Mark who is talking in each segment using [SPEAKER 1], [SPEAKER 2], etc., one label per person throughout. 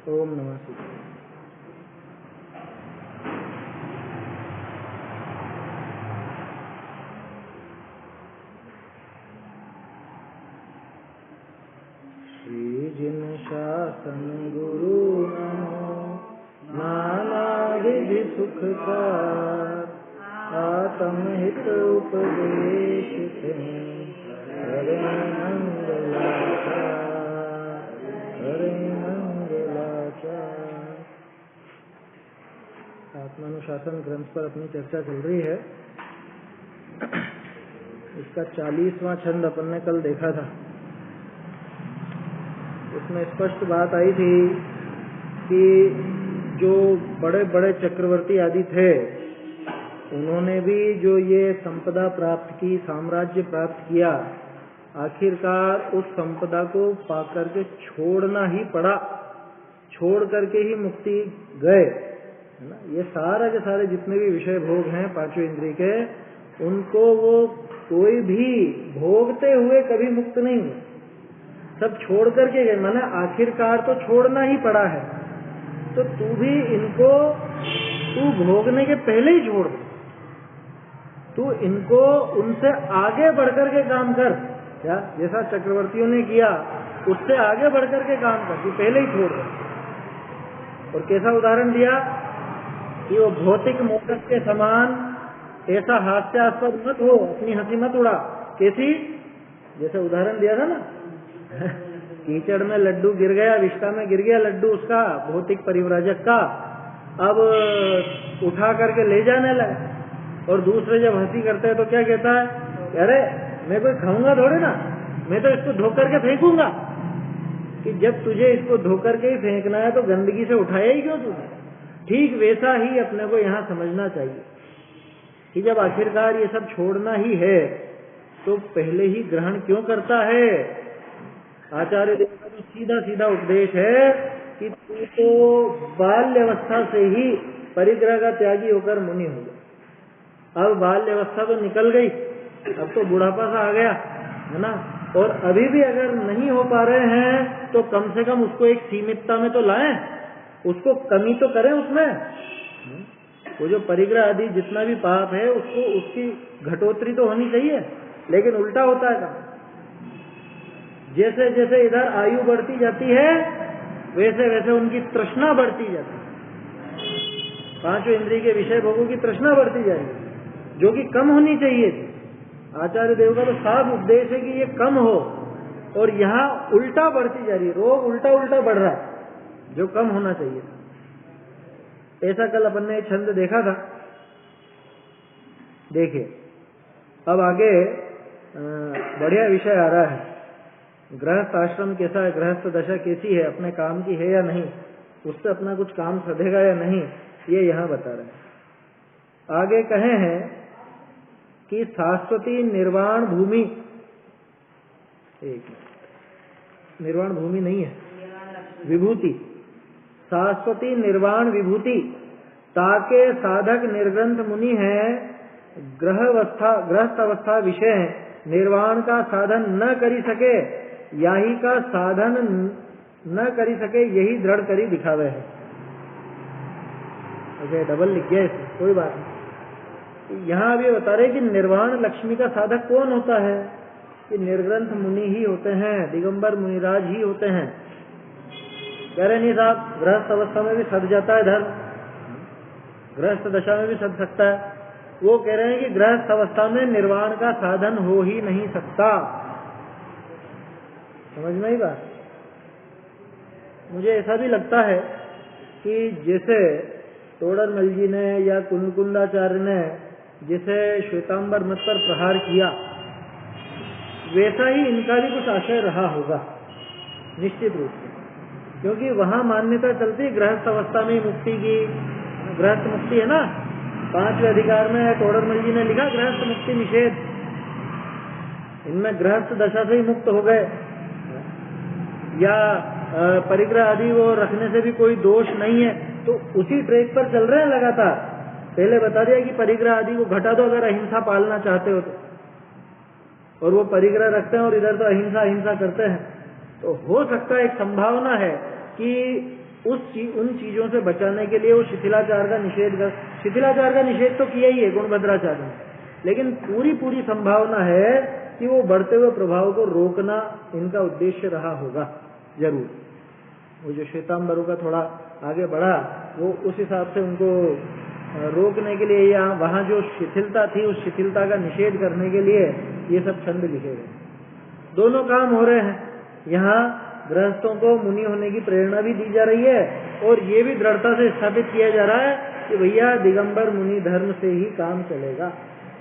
[SPEAKER 1] ओम नमः शिवाय। श्री जिन शासन गुरु नमो नाना विधि सुखकार आत्म हित उपदेश हरे मंगलाचार हरे मंगलाचार। आत्मानुशासन ग्रंथ पर अपनी चर्चा चल रही है। इसका 40वां छंद अपन ने कल देखा था। उसमें स्पष्ट बात आई थी कि जो बड़े बड़े चक्रवर्ती आदि थे उन्होंने भी जो ये संपदा प्राप्त की, साम्राज्य प्राप्त किया, आखिरकार उस संपदा को पाकर के छोड़ना ही पड़ा, छोड़ करके ही मुक्ति गए, है ना। ये सारा के सारे जितने भी विषय भोग हैं पांचों इंद्रिय के, उनको वो कोई भी भोगते हुए कभी मुक्त नहीं हुए, सब छोड़ करके गए। माने आखिरकार तो छोड़ना ही पड़ा है, तो तू भी इनको तू भोगने के पहले ही छोड़ दे, तू इनको उनसे आगे बढ़कर के काम कर। क्या जैसा चक्रवर्तियों ने किया उससे आगे बढ़कर के काम कर, तू पहले ही छोड़ दे। और कैसा उदाहरण दिया कि वो भौतिक मोदक के समान ऐसा हास्यास्पद मत हो, अपनी हंसी मत उड़ा। कैसी? जैसे उदाहरण दिया था ना, कीचड़ में लड्डू गिर गया, विष्टा में गिर गया लड्डू उसका, भौतिक परिव्राजक का, अब उठा करके ले जाने लगा। और दूसरे जब हंसी करते हैं तो क्या कहता है, अरे मैं कोई खाऊंगा थोड़े ना, मैं तो इसको धो करके फेंकूंगा। कि जब तुझे इसको धो करके ही फेंकना है तो गंदगी से उठाया ही क्यों तुझे? ठीक वैसा ही अपने को यहाँ समझना चाहिए कि जब आखिरकार ये सब छोड़ना ही है तो पहले ही ग्रहण क्यों करता है। आचार्य देव का तो सीधा सीधा उपदेश है कि तू तो बाल्यावस्था से ही परिग्रह का त्यागी होकर मुनि हो गया। अब बाल्यावस्था तो निकल गई, अब तो बुढ़ापा सा आ गया, है ना। और अभी भी अगर नहीं हो पा रहे हैं तो कम से कम उसको एक सीमितता में तो लाएं, उसको कमी तो करें उसमें। वो जो परिग्रह आदि जितना भी पाप है उसको उसकी घटोत्तरी तो होनी चाहिए, लेकिन उल्टा होता है काम। जैसे जैसे इधर आयु बढ़ती जाती है वैसे वैसे उनकी तृष्णा बढ़ती जाती है। पांचों इंद्रिय के विषय भोगों की तृष्णा बढ़ती जाएगी, जो कि कम होनी चाहिए थी। आचार्य देव का तो साफ उपदेश है कि ये कम हो, और यहाँ उल्टा बढ़ती जा रही है, रोग उल्टा उल्टा बढ़ रहा है, जो कम होना चाहिए। ऐसा कल अपन ने छंद देखा था। देखिए अब आगे बढ़िया विषय आ रहा है। गृहस्थ आश्रम कैसा है, गृहस्थ दशा कैसी है, अपने काम की है या नहीं, उससे अपना कुछ काम सधेगा या नहीं, ये यहाँ बता रहे हैं। आगे कहे हैं कि शाश्वती निर्वाण भूमि, एक निर्वाण भूमि नहीं है, विभूति, शाश्वती निर्वाण विभूति ताके साधक निर्ग्रंथ मुनि है, गृहस्थ अवस्था विषय निर्वाण का साधन न करी सके, याही का साधन न करी सके, यही दृढ़ करी दिखावे है। अच्छा डबल लिख गया इसमें, कोई बात नहीं। यहाँ अभी बता रहे कि निर्वाण लक्ष्मी का साधक कौन होता है, कि निर्ग्रंथ मुनि ही होते हैं, दिगंबर मुनिराज ही होते हैं। कह रहे नहीं साहब, गृहस्थ अवस्था में भी सध जाता है धर्म, गृहस्थ दशा में भी सध सकता है। वो कह रहे हैं कि गृहस्थ अवस्था में निर्वाण का साधन हो ही नहीं सकता। समझ में ही बात? मुझे ऐसा भी लगता है कि जैसे तोड़रमल जी ने या कुंकुंडाचार्य ने जिसे श्वेतांबर मत पर प्रहार किया, वैसा ही इनका भी कुछ आशय रहा होगा निश्चित रूप से, क्योंकि वहां मान्यता चलती गृहस्थ अवस्था में मुक्ति की। गृहस्थ मुक्ति है ना, 5वें अधिकार में तोड़रमल जी ने लिखा गृहस्थ मुक्ति निषेध, इनमें गृहस्थ दशा से ही मुक्त हो गए, या परिग्रह आदि वो रखने से भी कोई दोष नहीं है। तो उसी ट्रैक पर चल रहे हैं लगातार। पहले बता दिया कि परिग्रह आदि को घटा दो अगर अहिंसा पालना चाहते हो तो, और वो परिग्रह रखते हैं और इधर तो अहिंसा करते हैं। तो हो सकता है, एक संभावना है कि उन चीजों से बचाने के लिए वो शिथिलाचार का निषेध तो किया ही है गुणभद्राचार्य ने, लेकिन पूरी संभावना है कि वो बढ़ते हुए प्रभाव को रोकना इनका उद्देश्य रहा होगा जरूर। वो जो श्वेतांबरों का थोड़ा आगे बढ़ा, वो उस हिसाब से उनको रोकने के लिए या वहां जो शिथिलता थी उस शिथिलता का निषेध करने के लिए ये सब छंद लिखे गए। दोनों काम हो रहे हैं। यहाँ गृहस्थों को मुनि होने की प्रेरणा भी दी जा रही है और ये भी दृढ़ता से स्थापित किया जा रहा है कि भैया दिगंबर मुनि धर्म से ही काम चलेगा।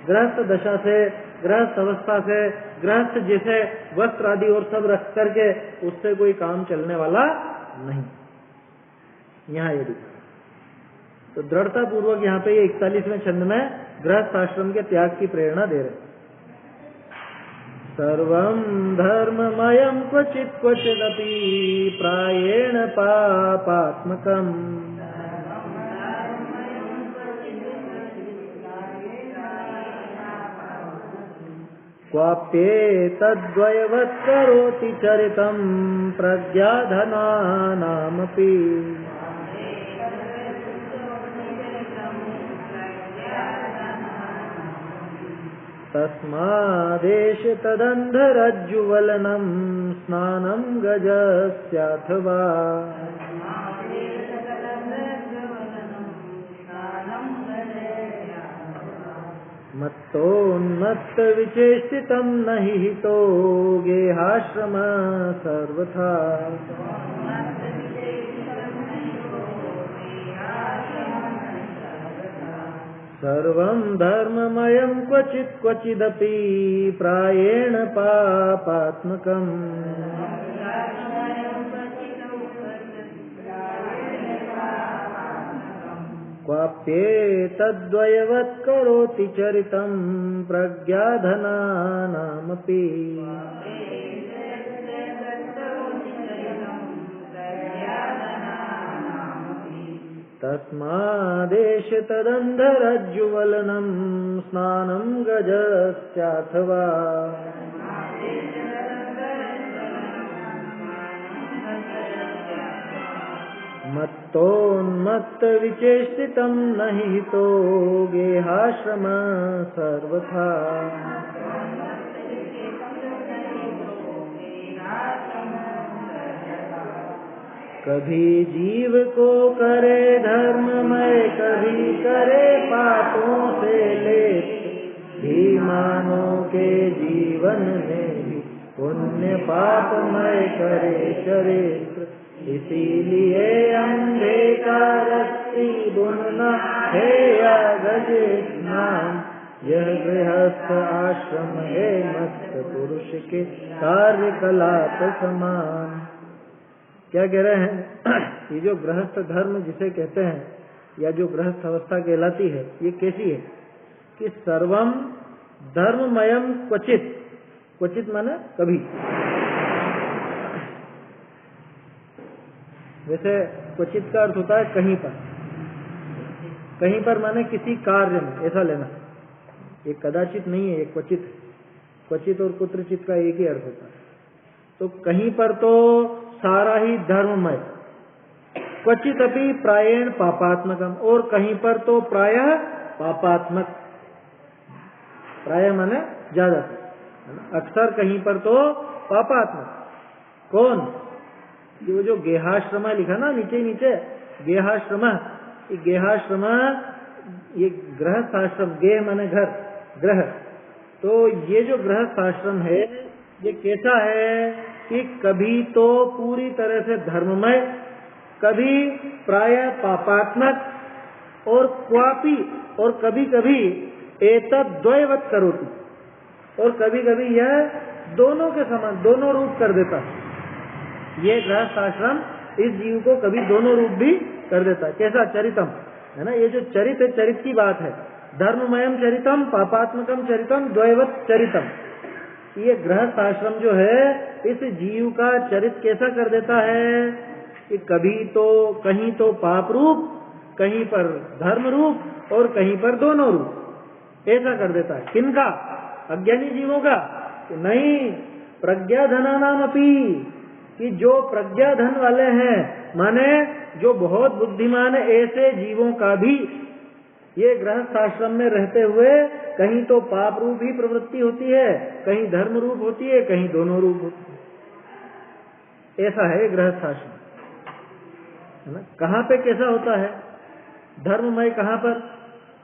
[SPEAKER 1] गृहस्थ दशा से, गृहस्थ अवस्था से, गृहस्थ जैसे वस्त्र आदि और सब रख करके उससे कोई काम चलने वाला नहीं। यहाँ ये दिखा तो दृढ़ता पूर्वक यहाँ पे 41वें छंद में गृहस्थ आश्रम के त्याग की प्रेरणा दे रहे। सर्वं धर्ममयं क्वचित् क्वचिदपि प्रायेण पापात्मकम् क्वाप्येतद्वयवत् करोति चरितं प्रज्ञाधनानामपि तस्मादेश तदन्धरज्जुवलनं स्नानं गजस्याथवा मत्तोन्मत्त विचेष्टितं न हि हितो गेहाश्रम सर्वथा सर्वं धर्ममयं क्वचित् क्वचिदपि प्रायेण पापात्मकम् क्वाप्येतद्वयवत् करोति चरितं प्रज्ञाधनानामपि तस्मादेश तदन्धरज्जुवलनं स्नानं गजस्याथवा मत्तोन्मत्त विचेष्टितं न हि हितो गेहाश्रम सर्वथा कभी जीव को करे धर्ममय कभी करे पापों से लेप धीमानों के जीवन में भी पुण्य पापमय करे चरित्र इसीलिए अंधे का रस्सी बुनना है या गजे स्नान यह गृहस्थ आश्रम है मस्त पुरुष के कार्यकलाप समान। क्या कह रहे हैं? ये जो गृहस्थ धर्म जिसे कहते हैं या जो गृहस्थ अवस्था कहलाती है ये कैसी है कि सर्वम धर्ममयम क्वचित, क्वचित माने कभी, वैसे क्वचित का अर्थ होता है कहीं पर, कहीं पर माने किसी कार्य में, ऐसा लेना। ये कदाचित नहीं है, ये क्वचित। क्वचित और कुत्रचित का एक ही अर्थ होता है। तो कहीं पर तो सारा ही धर्ममय, क्वचित अपि प्रायेण पापात्मकम, और कहीं पर तो प्रायः पापात्मक। प्रायः माने ज्यादा, अक्सर कहीं पर तो पापात्मक। कौन? ये वो जो गेहाश्रम लिखा ना नीचे गेहाश्रम, ये गेहाश्रम ये गृहस्थ आश्रम, गेह माने घर, ग्रह। तो ये जो गृहस्थ आश्रम है ये कैसा है कि कभी तो पूरी तरह से धर्ममय, कभी प्रायः पापात्मक, और क्वापि, और कभी कभी एतद्वयवत् करोति, और कभी कभी यह दोनों के समान, दोनों रूप कर देता है। ये गृहस्थ आश्रम इस जीव को कभी दोनों रूप भी कर देता है। कैसा? चरितम है ना, ये जो चरित है, चरित की बात है। धर्ममयम चरितम पापात्मकम चरितम द्वयवत् चरितम। ये गृहस्थ आश्रम जो है इस जीव का चरित कैसा कर देता है कि कभी तो कहीं तो पाप रूप, कहीं पर धर्म रूप, और कहीं पर दोनों रूप, ऐसा कर देता है। किनका? अज्ञानी जीवों का? नहीं, प्रज्ञाधनानामपि, कि जो प्रज्ञा धन वाले हैं, माने जो बहुत बुद्धिमान है, ऐसे जीवों का भी ये गृहस्थ आश्रम में रहते हुए कहीं तो पाप रूप ही प्रवृत्ति होती है, कहीं धर्म रूप होती है, कहीं दोनों रूप होती है। ऐसा है गृहस्थ आश्रम, है ना। कहाँ पे कैसा होता है धर्ममय, कहाँ पर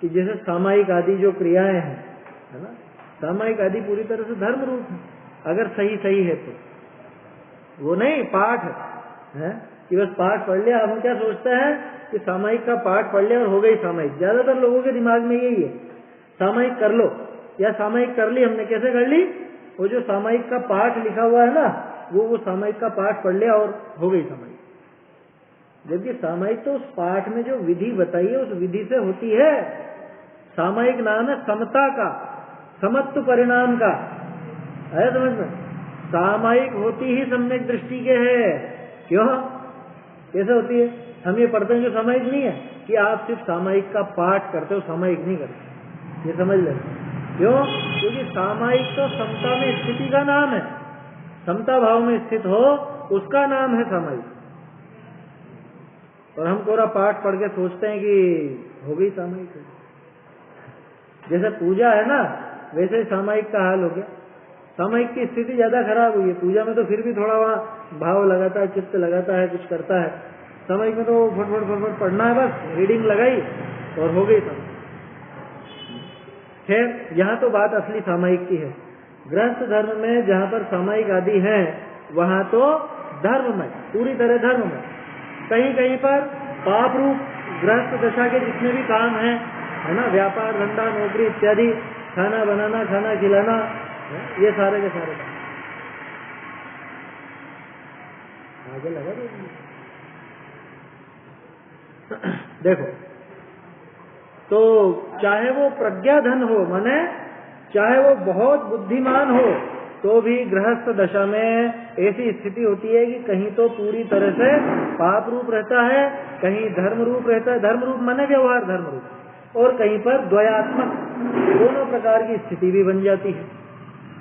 [SPEAKER 1] कि जैसे सामायिक आदि जो क्रियाएं हैं, है ना, सामायिक आदि पूरी तरह से धर्म रूप है, अगर सही है तो। वो नहीं पाठ है कि बस पाठ पढ़ लिया। हम क्या सोचते हैं कि सामायिक का पाठ पढ़ लिया और हो गई सामायिक। ज्यादातर लोगों के दिमाग में यही है, सामायिक कर लो या सामायिक कर ली हमने। कैसे कर ली? वो जो सामायिक का पाठ लिखा हुआ है ना, वो सामायिक का पाठ पढ़ लिया और हो गई सामायिक। जबकि सामायिक तो उस पाठ में जो विधि बताई है उस विधि से होती है। सामायिक नाम है समता का, समत्व परिणाम का, है समझ में। सामायिक होती ही सम्यक दृष्टि के है। क्यों? कैसे होती है? हम ये पढ़ते हैं जो सामायिक नहीं है कि आप सिर्फ सामायिक का पाठ करते हो, सामायिक नहीं करते, ये समझ लेते। क्यों? क्योंकि सामायिक तो समता में स्थिति का नाम है, समता भाव में स्थित हो उसका नाम है सामायिक। और हम पूरा पाठ पढ़ के सोचते हैं कि हो गई सामायिक। जैसे पूजा है ना, वैसे ही सामायिक का हाल हो गया। सामायिक की स्थिति ज्यादा खराब हुई है। पूजा में तो फिर भी थोड़ा वहाँ भाव लगाता है, चित्त लगाता है, कुछ करता है। सामायिक में तो फटफट पढ़ना है, बस रीडिंग लगाई और हो गई सामायिक। खैर, यहाँ तो बात असली सामायिक की है। गृहस्थ धर्म में जहाँ पर सामायिक आदि हैं, वहाँ तो धर्ममय, पूरी तरह धर्ममय। कहीं कहीं पर पाप रूप गृहस्थ दशा के जितने भी काम हैं, है ना, व्यापार धंधा नौकरी इत्यादि, खाना बनाना खाना खिलाना, ये सारे के सारे आगे लगा देखो। तो चाहे वो प्रज्ञा धन हो, माने चाहे वो बहुत बुद्धिमान हो, तो भी गृहस्थ दशा में ऐसी स्थिति होती है कि कहीं तो पूरी तरह से पाप रूप रहता है, कहीं धर्म रूप रहता है। धर्म रूप माने व्यवहार धर्म रूप, और कहीं पर द्वयात्मक, दोनों प्रकार की स्थिति भी बन जाती है।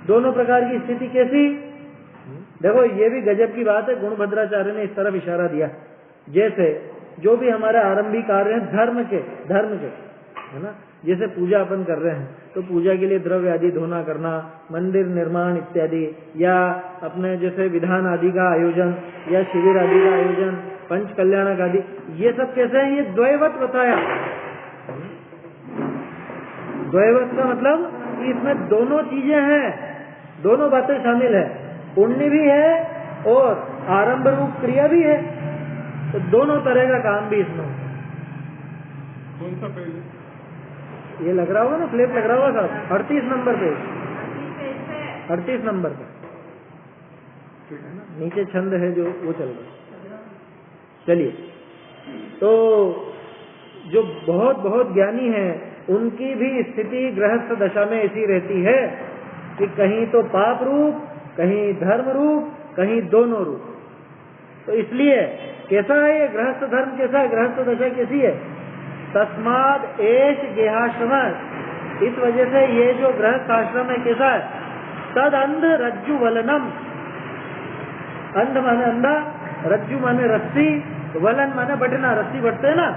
[SPEAKER 1] दोनों प्रकार की स्थिति कैसी? देखो, ये भी गजब की बात है। गुणभद्राचार्य ने इस तरफ इशारा दिया, जैसे जो भी हमारे आरंभिक कार्य हैं धर्म के, है ना, जैसे पूजा अपन कर रहे हैं तो पूजा के लिए द्रव्य आदि धोना करना, मंदिर निर्माण इत्यादि, या अपने जैसे विधान आदि का आयोजन या शिविर आदि का आयोजन, पंच कल्याणक आदि, ये सब कैसे है? ये द्वैवत बताया। द्वैवत का मतलब कि इसमें दोनों चीजें हैं, दोनों बातें शामिल है। पुण्य भी है और आरंभ रूप क्रिया भी है, तो दोनों तरह का काम भी इसमें।
[SPEAKER 2] कौन सा पेज?
[SPEAKER 1] ये लग रहा होगा ना, फ्लैप लग रहा होगा साहब, 38 नंबर पे, 38 नंबर पे, नीचे छंद है जो वो चल रहा। चलिए, तो जो बहुत बहुत ज्ञानी हैं उनकी भी स्थिति गृहस्थ दशा में ऐसी रहती है कि कहीं तो पाप रूप, कहीं धर्म रूप, कहीं दोनों रूप। तो इसलिए कैसा है ये गृहस्थ धर्म, कैसा है गृहस्थ दशा, कैसी है? तस्माद एष गेहाश्रम, इस वजह से ये जो गृहस्थ आश्रम है कैसा है? तद अंध रज्जु वलनम, अंध माने अंधा, रज्जु माने रस्सी, वलन माने बटना, रस्सी बटते हैं ना,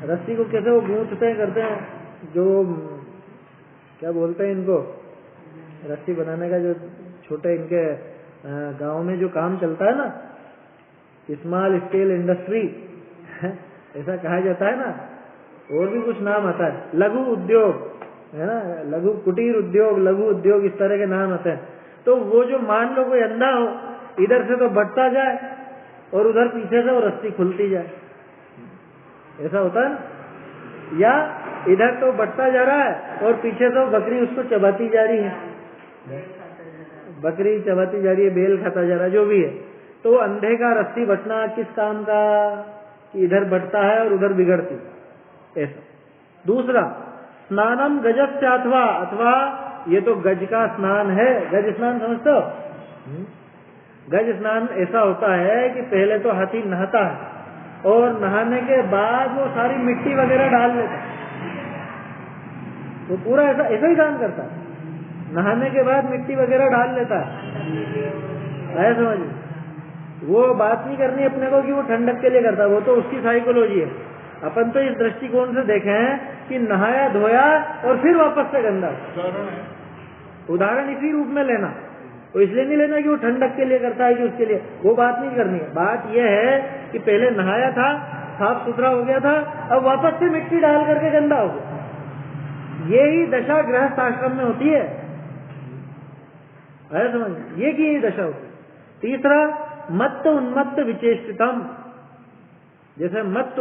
[SPEAKER 1] रस्सी को कैसे वो गूंथते हैं, करते हैं, जो क्या बोलते हैं इनको, रस्सी बनाने का जो छोटे इनके गांव में जो काम चलता है ना, स्मॉल स्केल इंडस्ट्री ऐसा कहा जाता है ना, और भी कुछ नाम आता है, लघु उद्योग है ना, लघु कुटीर उद्योग, लघु उद्योग, इस तरह के नाम आते हैं। तो वो जो मान लो कोई अंधा हो, इधर से तो बढ़ता जाए और उधर पीछे से वो रस्सी खुलती जाए, ऐसा होता है ना, या इधर तो बढ़ता जा रहा है और पीछे से बकरी उसको चबाती जा रही है, बकरी चबाती जा रही है, बेल खाता जा रहा है, जो भी है। तो अंधे का रस्सी बटना किस काम का? कि इधर बढ़ता है और उधर बिगड़ती, ऐसा। दूसरा, स्नानम गजस्य अथवा, अथवा ये तो गज का स्नान है, गज स्नान समझते हो? गज स्नान ऐसा होता है कि पहले तो हाथी नहाता है और नहाने के बाद वो सारी मिट्टी वगैरह डाल लेता है, वो पूरा ऐसा ही काम करता है, नहाने के बाद मिट्टी वगैरह डाल लेता है। आया समझ में? वो बात नहीं करनी अपने को कि वो ठंडक के लिए करता है, वो तो उसकी साइकोलॉजी है। अपन तो इस दृष्टिकोण से देखे हैं कि नहाया धोया और फिर वापस से गंदा। उदाहरण इसी रूप में लेना, तो इसलिए नहीं लेना कि वो ठंडक के लिए करता है कि उसके लिए, वो बात नहीं करनी है। बात यह है कि पहले नहाया था, साफ सुथरा हो गया था, अब वापस से मिट्टी डाल करके गंदा हो गया। यही दशा गृहस्थ आश्रम में होती है, आया समझ? ये की यही दशा होती है। तीसरा, मत्त उन्मत्त विचेष्टितम। जैसे मत्त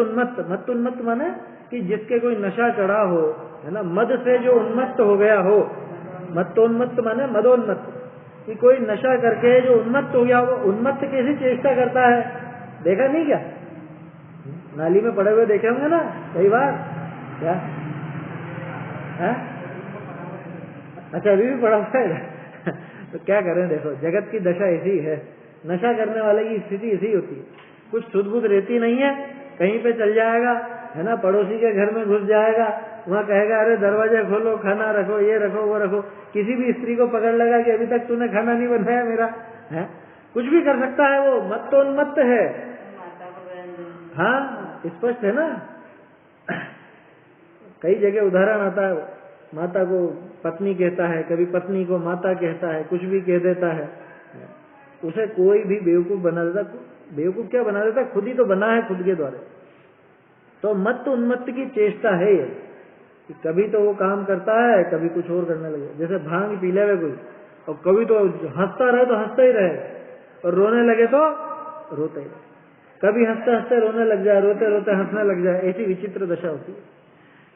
[SPEAKER 1] उन्मत्त माने कि जिसके कोई नशा चढ़ा हो, है ना, मद से जो उन्मत्त हो गया हो। मत्तोन्मत्त माने मदोन्मत्त, कि कोई नशा करके जो उन्मत्त हो गया, वो उन्मत्त कैसी चेष्टा करता है, देखा नहीं क्या? नाली में पड़े हुए देखे होंगे ना कई बार, क्या है? अच्छा, अभी भी पड़ा हुआ है तो क्या करें, देखो जगत की दशा ऐसी है, नशा करने वाले की स्थिति ऐसी होती है, कुछ सुध बुध रहती नहीं है, कहीं पे चल जाएगा, है ना, पड़ोसी के घर में घुस जाएगा, वहाँ कहेगा अरे दरवाजा खोलो, खाना रखो, ये रखो, वो रखो। किसी भी स्त्री को पकड़ लगा कि अभी तक तूने खाना नहीं बनाया मेरा, है, कुछ भी कर सकता है वो, मत्तोन्मत्त है। हाँ, स्पष्ट है ना। कई जगह उदाहरण आता है, माता को पत्नी कहता है, कभी पत्नी को माता कहता है, कुछ भी कह देता है, उसे कोई भी बेवकूफ बना देता। बेवकूफ क्या बना देता, खुद ही तो बना है खुद के द्वारा। तो मत्त उन्मत्त की चेष्टा है ये, कि कभी तो वो काम करता है, कभी कुछ और करने लगे। जैसे भांग पी ले कोई, और कभी तो हंसता रहे तो हंसता ही रहे, और रोने लगे तो रोते ही रहे, कभी हंसते हंसते रोने लग जाए, रोते रोते हंसने लग जाए, ऐसी विचित्र दशा होती है।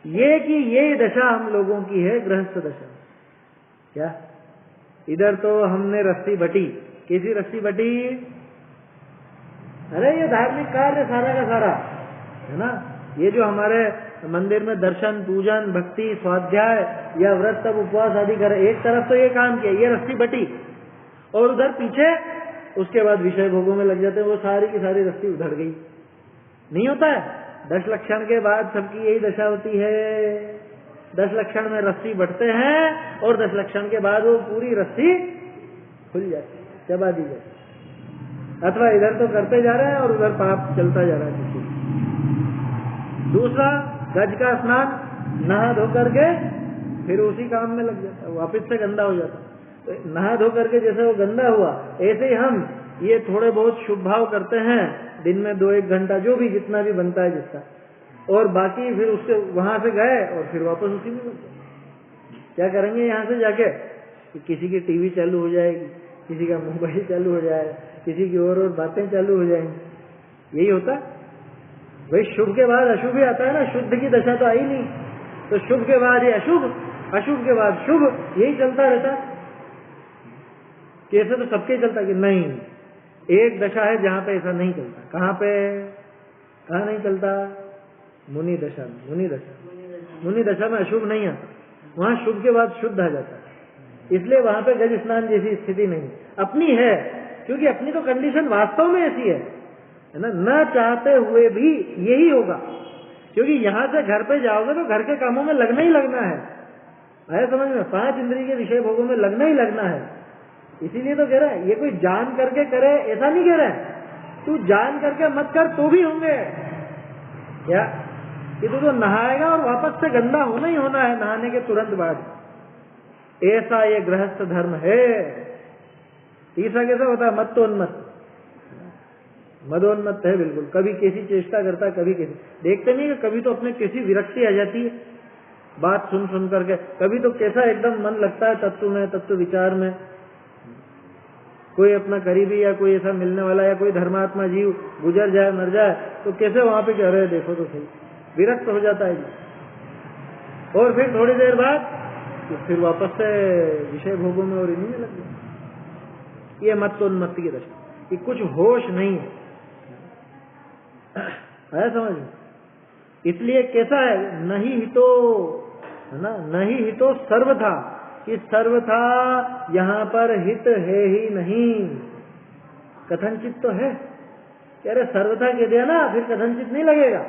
[SPEAKER 1] ये कि ये दशा हम लोगों की है, गृहस्थ दशा। क्या इधर तो हमने रस्सी बटी, कैसी रस्सी बटी? अरे ये धार्मिक कार्य सारा का सारा, है ना, ये जो हमारे मंदिर में दर्शन, पूजन, भक्ति, स्वाध्याय या व्रत, तब उपवास आदि करे, एक तरफ तो ये काम किया, ये रस्सी बटी, और उधर पीछे उसके बाद विषय भोगों में लग जाते हैं, वो सारी की सारी रस्सी उधड़ गई। नहीं होता है? 10 लक्षण के बाद सबकी यही दशा होती है। 10 लक्षण में रस्सी बढ़ते हैं, और 10 लक्षण के बाद वो पूरी रस्सी खुल जाती है, चबा दी जाती, अथवा इधर तो करते जा रहे हैं और उधर पाप चलता जा रहा है किसी। दूसरा, गज का स्नान, नहा धो करके फिर उसी काम में लग जाता है, वापिस से गंदा हो जाता है। तो नहा धो करके जैसे वो गंदा हुआ, ऐसे ही हम ये थोड़े बहुत शुभ भाव करते हैं, दिन में 2-1 घंटा, जो भी जितना भी बनता है जिसका, और बाकी फिर उसके वहां से गए और फिर वापस उसी में लग गए। क्या करेंगे यहाँ से जाके? किसी की टीवी चालू हो जाएगी, किसी का मोबाइल चालू हो जाएगा, किसी की और बातें चालू हो जाएंगी। यही होता है भाई। शुभ के बाद अशुभ ही आता है ना, शुद्ध की दशा तो आई नहीं, तो शुभ के बाद ये अशुभ, अशुभ के बाद शुभ, यही चलता रहता है। कैसे? तो सबके चलता कि नहीं, एक दशा है जहां पे ऐसा नहीं चलता। कहां पे? कहां नहीं चलता? मुनि दशा में। मुनि दशा में अशुभ नहीं आता, वहां शुभ के बाद शुद्ध आ जाता है। इसलिए वहां पे गज स्नान जैसी स्थिति नहीं अपनी है, क्योंकि अपनी तो कंडीशन वास्तव में ऐसी है ना, न चाहते हुए भी यही होगा। क्योंकि यहां से घर पे जाओगे तो घर के कामों में लगना ही लगना है, आया समझ में? 5 इंद्रिय के विषय भोगों में लगना ही लगना है। इसीलिए तो कह रहा है, ये कोई जान करके करे ऐसा नहीं कह रहा है, तू जान करके मत कर तो भी होंगे। क्या कि तू तो नहाएगा और वापस से गंदा होना ही होना है नहाने के तुरंत बाद। ऐसा ये गृहस्थ धर्म है। तीसरा कैसा होता है? मत्तोन्मत्त, मदोन्मत्त है बिल्कुल, कभी कैसी चेष्टा करता है, कभी कैसी। देखते नहीं कि कभी तो अपने कैसी विरक्ति आ जाती है बात सुन सुन करके, कभी तो कैसा एकदम मन लगता है तत्व में, तत्व विचार में। कोई अपना करीबी या कोई ऐसा मिलने वाला या कोई धर्मात्मा जीव गुजर जाए, मर जाए, तो कैसे वहां पे कह रहे देखो तो सही, विरक्त हो जाता है जी। और फिर थोड़ी देर बाद तो फिर वापस से विषय भोगों में और इन्हीं में लग गया। ये मत्तोन्मत्त की दशा, कि कुछ होश नहीं है, आया समझ? इसलिए कैसा है? नहीं हितो, है ना, नहीं हितो सर्वथा, कि सर्वथा यहाँ पर हित है ही नहीं, कथनचित तो है। कह रहे सर्वथा कह दिया ना, फिर कथनचित नहीं लगेगा।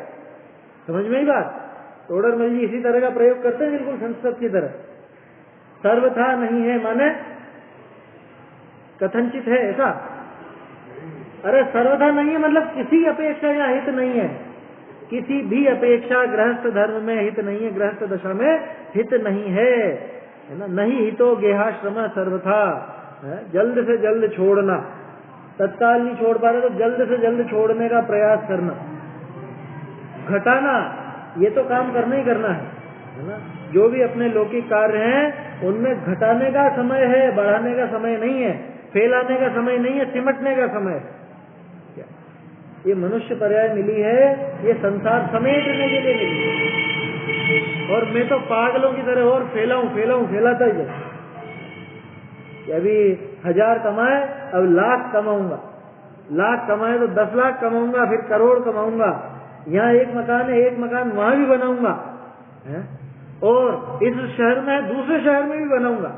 [SPEAKER 1] समझ में ही बात? तोड़रमल जी इसी तरह का प्रयोग करते हैं, बिल्कुल संस्कृत की तरह। सर्वथा नहीं है माने कथनचित है ऐसा, अरे सर्वथा नहीं है, मतलब किसी अपेक्षा या हित नहीं है, किसी भी अपेक्षा गृहस्थ धर्म में हित नहीं है, गृहस्थ दशा में हित नहीं है ना। नहीं हितो गेहाश्रम सर्वथा, जल्द से जल्द छोड़ना, तत्काल नहीं छोड़ पा रहे तो जल्द से जल्द छोड़ने का प्रयास करना, घटाना, ये तो काम करना ही करना है ना। जो भी अपने लौकिक कार्य हैं उनमें घटाने का समय है, बढ़ाने का समय नहीं है, फैलाने का समय नहीं है, सिमटने का समय है। ये मनुष्य पर्याय मिली है, ये संसार समेटने के लिए मिली है। और मैं तो पागलों की तरह और फैलाता ही जाऊं। अभी 1000 कमाए, अब लाख कमाऊंगा, लाख कमाए तो 10 लाख कमाऊंगा, फिर करोड़ कमाऊंगा, यहाँ एक मकान है, एक मकान वहां भी बनाऊंगा, और इस शहर में दूसरे शहर में भी बनाऊंगा,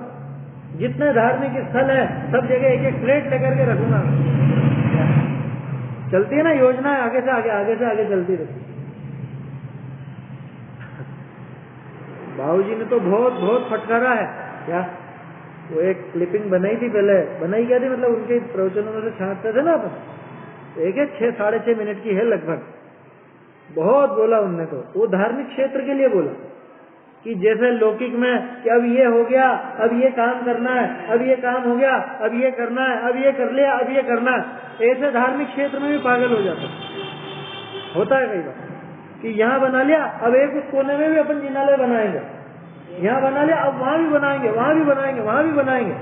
[SPEAKER 1] जितने धार्मिक स्थल है सब जगह एक एक फ्लैट लेकर के रखूंगा। चलती है ना योजना, आगे से आगे चलती रहती। बाबूजी ने तो बहुत फटकारा है क्या। वो एक क्लिपिंग बनाई थी, पहले बनाई क्या थी, मतलब उनके प्रवचनों में से छांटते थे ना अपन, एक 6-6.5 मिनट की है लगभग। बहुत बोला उनने, तो वो धार्मिक क्षेत्र के लिए बोला कि जैसे लौकिक में कि अब ये हो गया, अब ये काम करना है, अब ये काम हो गया, अब ये करना है, अब ये कर लिया, अब ये करना है, ऐसे धार्मिक क्षेत्र में भी पागल हो जाता होता है कई बार कि यहाँ बना लिया, अब एक उस कोने में भी अपन जिनालय बनाएंगे, यहाँ बना लिया, अब वहां भी बनाएंगे, वहां भी बनाएंगे, वहां भी बनाएंगे।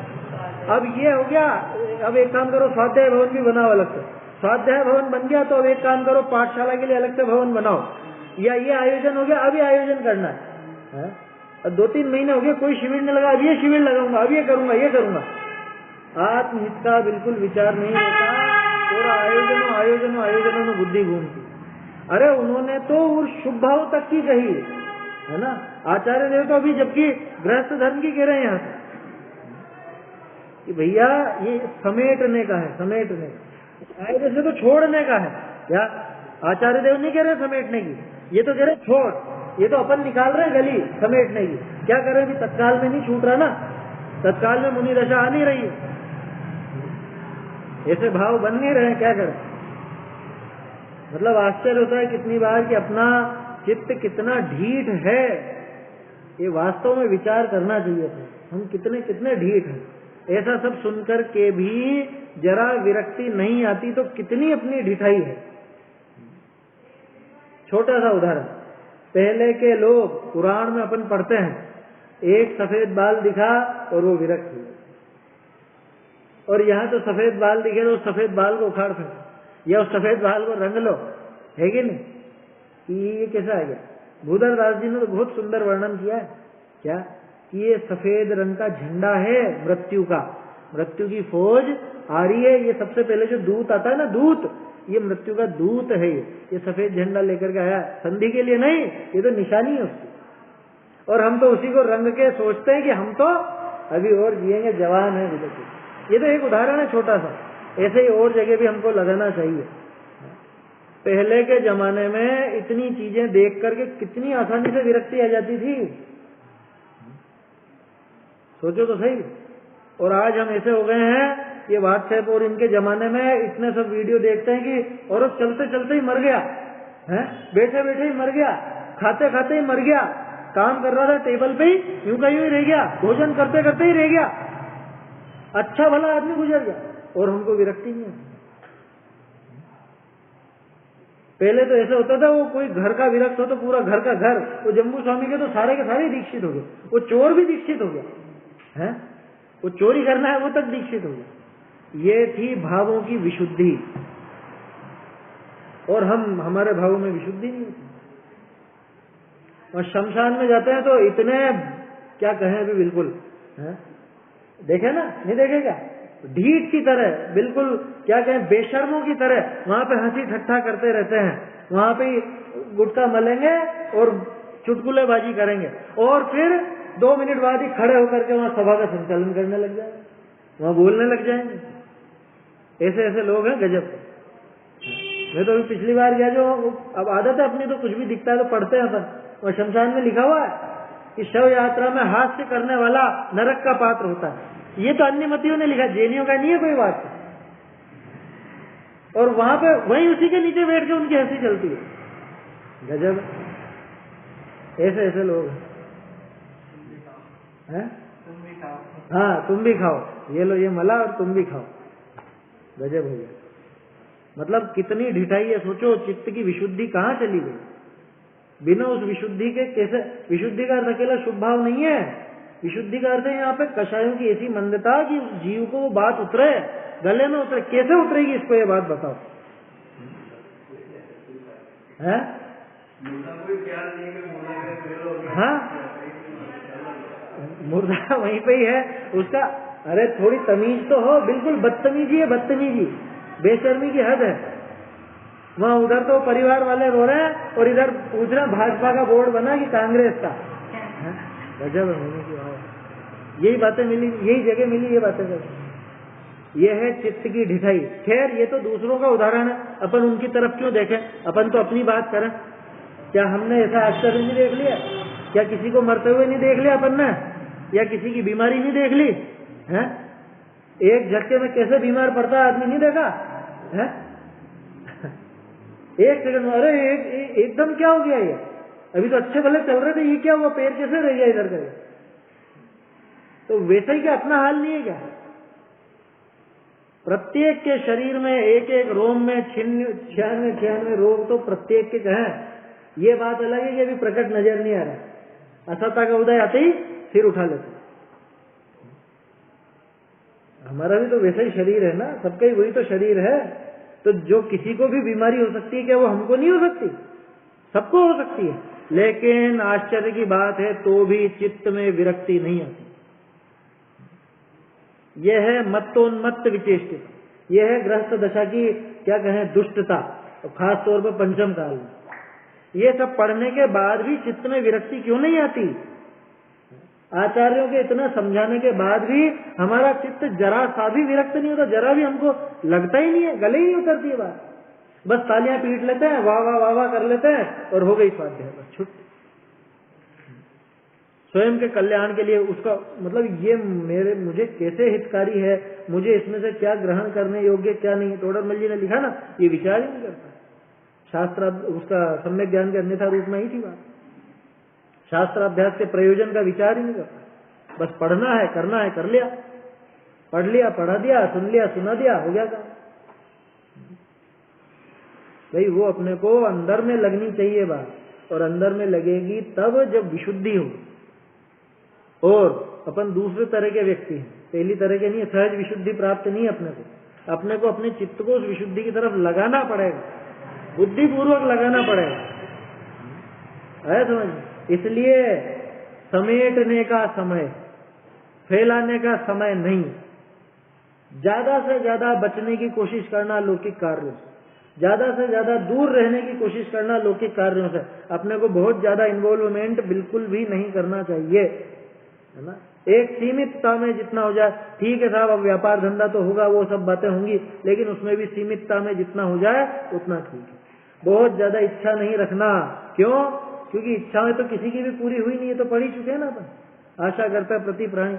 [SPEAKER 1] अब ये हो गया, अब एक काम करो स्वाध्याय भवन भी बनाओ अलग से, स्वाध्याय भवन बन गया तो अब एक काम करो पाठशाला के लिए अलग से भवन बनाओ, या ये आयोजन हो गया, अभी आयोजन करना है। अब 2-3 महीने हो गए कोई शिविर नहीं लगा, अब ये शिविर लगाऊंगा, अब ये करूंगा, ये करूंगा। आत्महित का बिल्कुल विचार नहीं होता, पूरा आयोजनों में बुद्धि घूमती। अरे उन्होंने तो उस शुभ भाव तक की कही है ना, आचार्य देव तो अभी जबकि गृहस्थ धर्म की कह रहे हैं यहाँ कि भैया ये समेटने का है, समेटने का, जैसे तो छोड़ने का है। क्या आचार्य देव नहीं कह रहे समेटने की, ये तो कह रहे छोड़, ये तो अपन निकाल रहे हैं गली समेटने की। क्या करें, अभी तत्काल में नहीं छूट रहा ना, तत्काल में मुनि दशा आ नहीं रही है, ऐसे भाव बन नहीं रहे हैं, क्या करें। मतलब आश्चर्य होता है कितनी बार कि अपना चित्त कितना ढीठ है, ये वास्तव में विचार करना चाहिए था, हम कितने कितने ढीठ हैं। ऐसा सब सुनकर के भी जरा विरक्ति नहीं आती तो कितनी अपनी ढिठाई है। छोटा सा उदाहरण, पहले के लोग पुराण में अपन पढ़ते हैं, एक सफेद बाल दिखा और वो विरक्त हुए, और यहाँ तो सफेद बाल दिखे तो उस सफेद बाल को उखाड़ फेंको, या उस सफेद बाल को रंग लो, है कि नहीं। ये कैसा है? भूधर दास जी ने तो बहुत सुंदर वर्णन किया है, क्या कि ये सफेद रंग का झंडा है मृत्यु का, मृत्यु की फौज आ रही है। ये सबसे पहले जो दूत आता है ना, दूत, ये मृत्यु का दूत है, ये सफेद झंडा लेकर के आया, संधि के लिए नहीं, ये तो निशानी है उसकी। और हम तो उसी को रंग के सोचते हैं कि हम तो अभी और जिएंगे, जवान है। ये तो एक उदाहरण है छोटा सा, ऐसे ही और जगह भी हमको लगाना चाहिए। पहले के जमाने में इतनी चीजें देख करके कितनी आसानी से विरक्ति आ जाती थी, सोचो तो सही। और आज हम ऐसे हो गए हैं, ये व्हाट्सएप और इनके जमाने में इतने सब वीडियो देखते हैं कि और चलते चलते ही मर गया है, बैठे बैठे ही मर गया, खाते खाते ही मर गया, काम कर रहा था टेबल पे ही यूं का यूं ही रह गया, भोजन करते करते ही रह गया, अच्छा भला आदमी गुजर गया, और हमको विरक्ति नहीं है। पहले तो ऐसा होता था, वो कोई घर का विरक्त हो तो पूरा घर का घर, वो जम्बू स्वामी के तो सारे के सारे दीक्षित हो गए, वो चोर भी दीक्षित हो गया है, वो चोरी करना है वो तक दीक्षित हो गया। ये थी भावों की विशुद्धि, और हमारे भावों में विशुद्धि नहीं होती। और शमशान में जाते हैं तो इतने क्या कहें अभी, बिल्कुल है, देखे ना, नहीं देखेगा, ढीठ की तरह, बिल्कुल क्या कहें, बेशर्मों की तरह वहां पे हंसी ठट्ठा करते रहते हैं, वहां पे गुटखा मलेंगे और चुटकुलेबाजी करेंगे, और फिर 2 मिनट बाद ही खड़े होकर के वहां सभा का संचालन करने लग जाएंगे, वहां बोलने लग जाएंगे। ऐसे ऐसे लोग हैं गजब। मैं तो अभी पिछली बार गया, जो अब आदत है अपनी, तो कुछ भी दिखता है तो पढ़ते हैं अपन, और शमशान में लिखा हुआ है कि शव यात्रा में हास्य करने वाला नरक का पात्र होता है। ये तो अन्य मतियों ने लिखा, जैनियों का नहीं है कोई बात। और वहां पे वहीं उसी के नीचे बैठ के उनकी हंसी चलती है। गजब, ऐसे ऐसे लोग हैं। हाँ, तुम भी खाओ, ये लो ये मला और तुम भी खाओ। गजब हो गया। मतलब कितनी ढिठाई है, सोचो चित्त की विशुद्धि कहाँ चली गई। बिना उस विशुद्धि के कैसे, विशुद्धि का अर्थ अकेला शुभ भाव नहीं है, विशुद्धि का अर्थ है यहाँ पे कषायों की ऐसी मंदता कि उस जीव को वो बात उतरे, गले में उतरे। कैसे उतरेगी इसको ये बात बताओ, है? हाँ, मुर्दा वहीं पे ही है उसका। अरे थोड़ी तमीज तो हो, बिल्कुल बदतमीजी है, बदतमीजी, बेशर्मी की हद है। वहाँ उधर तो परिवार वाले रो रहे हैं और इधर पूछ रहे हैं भाजपा का बोर्ड बना कि कांग्रेस का। गजब है, मैंने की बात, यही बातें मिली, यही जगह मिली ये बातें कर। ये है चित्त की ढिठाई। खैर ये तो दूसरों का उदाहरण है, अपन उनकी तरफ क्यों देखें, अपन तो अपनी बात करें। क्या हमने ऐसा आश्चर्य नहीं देख लिया? क्या किसी को मरते हुए नहीं देख लिया अपन ने? या किसी की बीमारी नहीं देख ली है? एक झटके में कैसे बीमार पड़ता है आदमी नहीं देखा है? एक सेकंड में, अरे एकदम क्या हो गया ये, अभी तो अच्छे भले चल रहे थे, ये क्या हुआ, पैर कैसे रह गया इधर का? तो वैसे ही क्या अपना हाल नहीं है क्या? प्रत्येक के शरीर में एक एक रोम में 96 रोग तो प्रत्येक के हैं। ये बात अलग है कि अभी प्रकट नजर नहीं आ रहा, असत्ता का उदय आते ही सिर उठा लेते। हमारा भी तो वैसा ही शरीर है ना, सबका ही वही तो शरीर है। तो जो किसी को भी बीमारी हो सकती है, क्या वो हमको नहीं हो सकती? सबको हो सकती है। लेकिन आश्चर्य की बात है तो भी चित्त में विरक्ति नहीं आती। यह है मत्तोन्मत्त विचेष्टित, यह है गृहस्थ दशा की क्या कहें दुष्टता, और खास तौर पर पंचम काल में। ये सब पढ़ने के बाद भी चित्त में विरक्ति क्यों नहीं आती? आचार्यों के इतना समझाने के बाद भी हमारा चित्त जरा सा भी विरक्त नहीं होता, जरा भी हमको लगता ही नहीं है, गले ही नहीं उतरती है बात। बस तालियां पीट लेते हैं, वाह वाह वाह वाह कर लेते हैं और हो गई स्वाध्याय, बस छुट्टी। स्वयं के कल्याण के लिए उसका मतलब ये मुझे कैसे हितकारी है, मुझे इसमें से क्या ग्रहण करने योग्य क्या नहीं। तोडरमल जी ने लिखा ना, ये विचार ही नहीं करता। शास्त्र उसका सम्यक ज्ञान के अन्यथा रूप में ही थी बात। शास्त्राभ्यास के प्रयोजन का विचार ही नहीं करता। बस पढ़ना है, करना है, कर लिया, पढ़ लिया, पढ़ा दिया, सुन लिया, सुना दिया, हो गया काम। भाई वो अपने को अंदर में लगनी चाहिए बात, और अंदर में लगेगी तब जब विशुद्धि हो। और अपन दूसरे तरह के व्यक्ति हैं, पहली तरह के नहीं है। सहज विशुद्धि प्राप्त नहीं अपने को अपने चित्त को उस विशुद्धि की तरफ लगाना पड़ेगा, बुद्धिपूर्वक लगाना पड़ेगा, है समझ। इसलिए समेटने का समय, फैलाने का समय नहीं। ज्यादा से ज्यादा बचने की कोशिश करना लौकिक कार्यों से, ज्यादा से ज्यादा दूर रहने की कोशिश करना लौकिक कार्यों से। अपने को बहुत ज्यादा इन्वॉल्वमेंट बिल्कुल भी नहीं करना चाहिए, है ना। एक सीमितता में जितना हो जाए ठीक है साहब। अब व्यापार धंधा तो होगा, वो सब बातें होंगी, लेकिन उसमें भी सीमितता में जितना हो जाए उतना ठीक है। बहुत ज्यादा इच्छा नहीं रखना। क्यों? क्योंकि इच्छाएं तो किसी की भी पूरी हुई नहीं है, तो पढ़ ही चुके हैं ना अपन। आशा करता है प्रति प्राणी।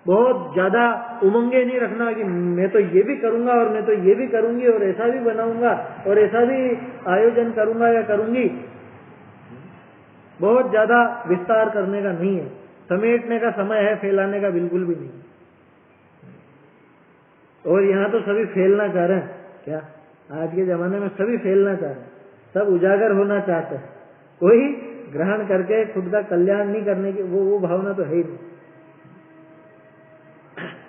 [SPEAKER 1] बहुत ज्यादा उमंगे नहीं रखना कि मैं तो ये भी करूंगा और मैं तो ये भी करूंगी और ऐसा भी बनाऊंगा और ऐसा भी आयोजन करूंगा या करूंगी। बहुत ज्यादा विस्तार करने का नहीं है, समेटने का समय है, फैलाने का बिल्कुल भी नहीं। और यहाँ तो सभी फैलना चाह रहे हैं। क्या आज के जमाने में सभी फैलना चाह रहे हैं, सब उजागर होना चाहते हैं। कोई ग्रहण करके खुद का कल्याण नहीं करने की वो भावना तो है ही नहीं।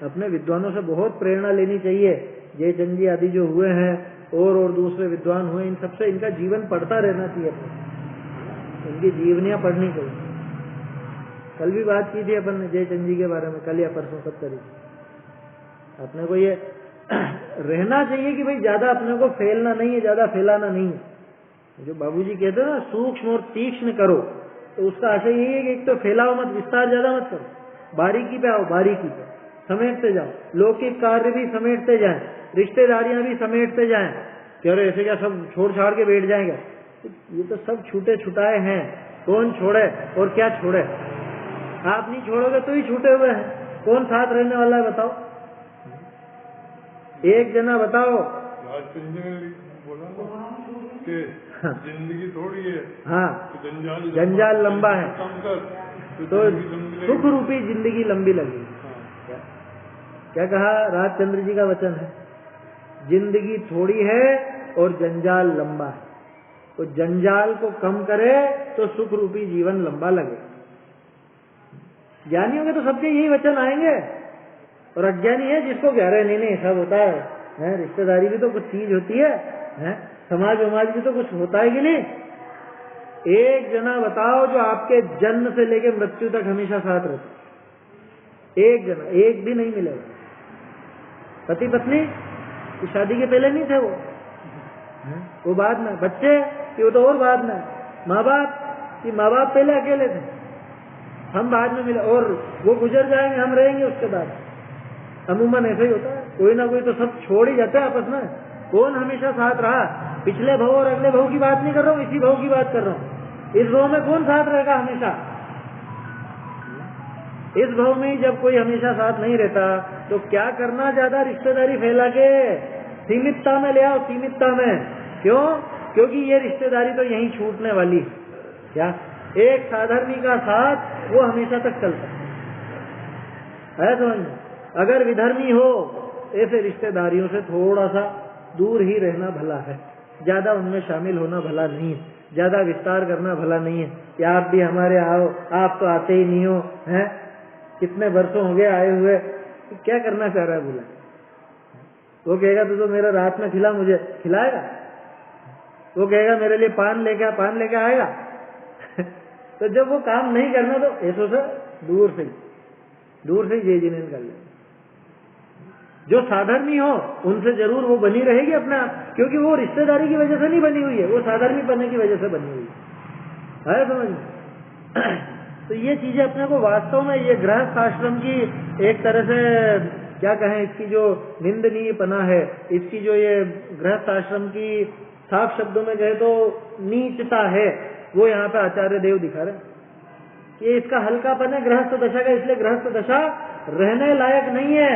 [SPEAKER 1] अपने विद्वानों से बहुत प्रेरणा लेनी चाहिए। जयचंद जी आदि जो हुए हैं और दूसरे विद्वान हुए, इन सबसे इनका जीवन पढ़ता रहना चाहिए, इनकी जीवनियां पढ़नी चाहिए। कल भी बात की थी अपन ने जयचंद जी के बारे में, कल या परसों सब करी। अपने को ये रहना चाहिए कि भाई ज्यादा अपने को फैलना नहीं है, ज्यादा फैलाना नहीं है। जो बाबूजी कहते हैं ना सूक्ष्म और तीक्ष्ण करो, तो उसका आशय यही है कि एक तो फैलाओ मत, विस्तार ज्यादा मत करो, बारीकी पे आओ, बारीकी पे समेटते जाओ। लौकिक कार्य भी समेटते जाएं, रिश्तेदारियां भी समेटते जाएं। कह रहे ऐसे क्या सब छोड़ छाड़ के बैठ जाएंगे? ये तो सब छूटे छुटाए हैं, कौन छोड़े और क्या छोड़े? आप नहीं छोड़ोगे तो ही छूटे हुए हैं। कौन साथ रहने वाला है बताओ? एक जना बताओ
[SPEAKER 2] राजचंद्र जी ने बोला ना कि जिंदगी थोड़ी है,
[SPEAKER 1] हाँ,
[SPEAKER 2] तो
[SPEAKER 1] जंजाल लंबा है,
[SPEAKER 2] कम कर
[SPEAKER 1] तो
[SPEAKER 2] जिंदगी लंबी
[SPEAKER 1] सुख
[SPEAKER 2] लगेगी।
[SPEAKER 1] रूपी जिंदगी लंबी लगेगी।
[SPEAKER 2] हाँ,
[SPEAKER 1] क्या कहा? राजचंद्र जी का वचन है, जिंदगी थोड़ी है और जंजाल लंबा है, तो जंजाल को कम करे तो सुख रूपी जीवन लंबा लगे। ज्ञानी होंगे तो सबके यही वचन आएंगे, और अज्ञानी है जिसको कह रहे नहीं नहीं सब होता है, रिश्तेदारी भी तो कुछ चीज होती है, समाज वमाज भी तो कुछ होता है कि नहीं। एक जना बताओ जो आपके जन्म से लेकर मृत्यु तक हमेशा साथ रहता, एक जना, एक भी नहीं मिलेगा। पति पत्नी की शादी के पहले नहीं थे वो बाद में, बच्चे कि वो तो और बाद में, माँ बाप कि माँ बाप पहले अकेले थे, हम बाद में मिले, और वो गुजर जाएंगे हम रहेंगे उसके बाद। अमूमन ऐसा ही होता है, कोई ना कोई तो सब छोड़ ही जाता है आपस में। कौन हमेशा साथ रहा? पिछले भव और अगले भव की बात नहीं कर रहा हूँ, इसी भव की बात कर रहा हूँ। इस भव में कौन साथ रहेगा हमेशा? इस भव में जब कोई हमेशा साथ नहीं रहता तो क्या करना ज्यादा रिश्तेदारी फैला के? सीमितता में ले आओ, सीमितता में। क्यों? क्योंकि ये रिश्तेदारी तो यहीं छूटने वाली है। क्या एक साधर्मी का साथ वो हमेशा तक चलता है समझ में? अगर विधर्मी हो ऐसे रिश्तेदारियों से थोड़ा सा दूर ही रहना भला है, ज्यादा उनमें शामिल होना भला नहीं है, ज्यादा विस्तार करना भला नहीं है कि आप भी हमारे आओ, आप तो आते ही नहीं हो, हैं? कितने वर्षों हो गए आए हुए, तो क्या करना चाह रहा है बोला? वो कहेगा तो मेरा रात में खिला, मुझे खिलाएगा? वो कहेगा मेरे लिए पान लेके आएगा? तो जब वो काम नहीं करना तो ऐसो से दूर से ये जिन्हें कर ले। जो साधर्मी हो उनसे जरूर वो बनी रहेगी अपने आप, क्योंकि वो रिश्तेदारी की वजह से नहीं बनी हुई है, वो साधर्मी बनने की वजह से बनी हुई है समझ में? तो ये चीजें अपने को वास्तव में, ये गृहस्थ आश्रम की एक तरह से क्या कहें, इसकी जो निंदनीय पना है, इसकी जो ये गृहस्थ आश्रम की साफ शब्दों में कहे तो नीचता है, वो यहाँ पे आचार्य देव दिखा रहे कि इसका हल्कापन है गृहस्थ दशा का। इसलिए गृहस्थ दशा रहने लायक नहीं है,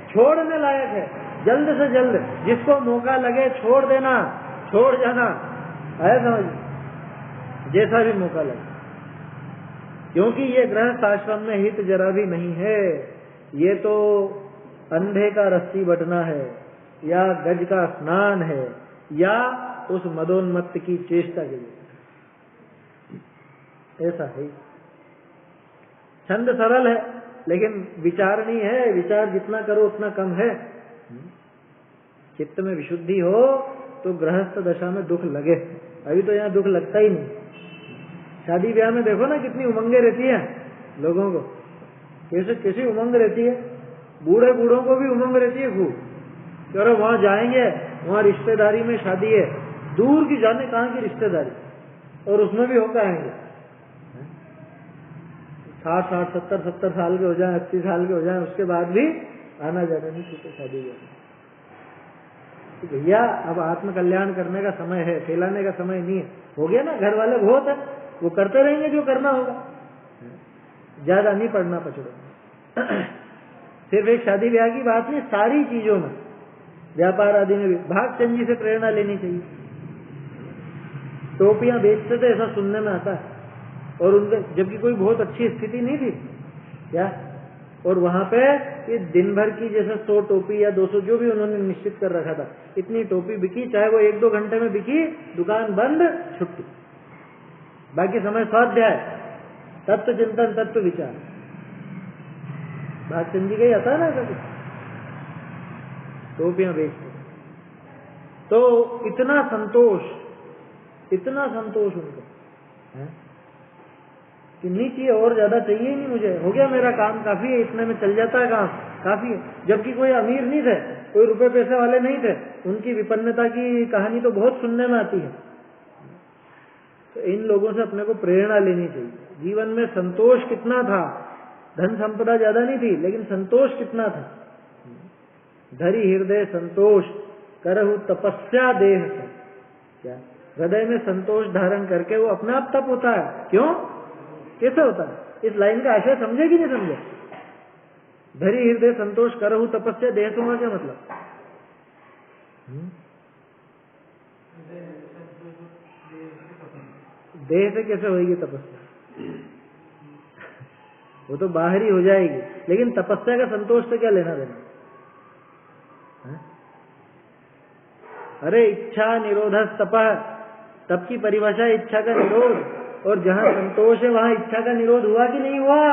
[SPEAKER 1] छोड़ने लायक है। जल्द से जल्द जिसको मौका लगे छोड़ देना, छोड़ जाना है समझ, जैसा भी मौका लगे, क्योंकि ये गृहस्थ आश्रम में हित जरा भी नहीं है। ये तो अंधे का रस्सी बटना है, या गज का स्नान है, या उस मदोन्मत्त की चेष्टा के लिए, ऐसा है। छंद सरल है लेकिन विचार नहीं है, विचार जितना करो उतना कम है। चित्त में विशुद्धि हो तो गृहस्थ दशा में दुख लगे, अभी तो यहाँ दुख लगता ही नहीं। शादी ब्याह में देखो ना कितनी उमंगे रहती है लोगों को, कैसी उमंग रहती है। बूढ़ों को भी उमंग रहती है खूब, चलो वहां जाएंगे, वहां रिश्तेदारी में शादी है, दूर की जाने कहाँ की रिश्तेदारी, और उसमें भी होकर आएंगे 60, 70 साल के हो जाए, 80 साल के हो जाए, उसके बाद भी आना जाना नहीं छूटे शादी ब्याह। तो भैया अब आत्म कल्याण करने का समय है, फैलाने का समय नहीं है। हो गया ना, घर वाले बहुत है, वो करते रहेंगे जो करना होगा, ज्यादा नहीं पड़ना पछड़ो। सिर्फ एक शादी ब्याह की बात नहीं, सारी चीजों में, व्यापार आदि में भी भागचंद जी से प्रेरणा लेनी चाहिए। टोपियां बेचते थे ऐसा सुनने में आता है, और उनके जबकि कोई बहुत अच्छी स्थिति नहीं थी क्या, और वहां पे ये दिन भर की जैसे 100 टोपी या 200 जो भी उन्होंने निश्चित कर रखा था, इतनी टोपी बिकी, चाहे वो 1-2 घंटे में बिकी, दुकान बंद, छुट्टी, बाकी समय स्वाध्याय, तत्व चिंतन, तत्व विचार। भागचंद जी का ही आता है ना कभी, टोपियां बेचते, तो इतना संतोष उनको है कि नहीं चाहिए, और ज्यादा चाहिए ही नहीं मुझे, हो गया मेरा काम, काफी है, इतने में चल जाता है काम, काफी है। जबकि कोई अमीर नहीं थे, कोई रुपए पैसे वाले नहीं थे, उनकी विपन्नता की कहानी तो बहुत सुनने में आती है। तो इन लोगों से अपने को प्रेरणा लेनी चाहिए। जीवन में संतोष कितना था, धन संपदा ज्यादा नहीं थी, लेकिन संतोष कितना था। धरि हृदय संतोष करहु तपस्या देह से, क्या हृदय में संतोष धारण करके वो अपने आप तप होता है। क्यों, कैसे होता है? इस लाइन का आशय समझे कि नहीं समझे? धरि हृदय संतोष करहु तपस्या देह, का क्या मतलब? देह से कैसे होगी तपस्या? वो तो बाहर ही हो जाएगी, लेकिन तपस्या का संतोष से क्या लेना देना? अरे इच्छा निरोध तपः, तप की परिभाषा इच्छा का निरोध, और जहां संतोष है वहां इच्छा का निरोध हुआ कि नहीं हुआ?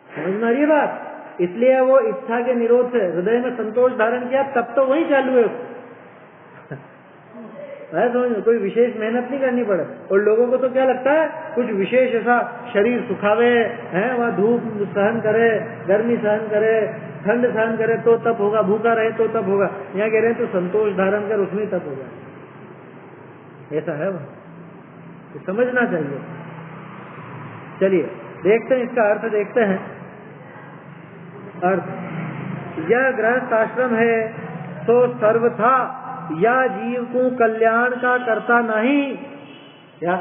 [SPEAKER 1] समझ में आ रही है बात? इसलिए वो इच्छा के निरोध से हृदय में संतोष धारण किया, तब तो वही चालू है। समझ में, कोई विशेष मेहनत नहीं करनी पड़े। और लोगों को तो क्या लगता है, कुछ विशेष ऐसा शरीर सुखावे है, वहाँ धूप सहन करे, गर्मी सहन करे, ठंड सहन करे तो तप होगा, भूखा रहे तो तप होगा। यहाँ कह रहे हैं तो संतोष धारण कर, उसमें तप होगा। ऐसा है वो, तो समझना चाहिए। चलिए देखते हैं इसका अर्थ, देखते हैं अर्थ। यह गृहस्थ आश्रम है तो सर्वथा या जीव को कल्याण का करता नहीं, या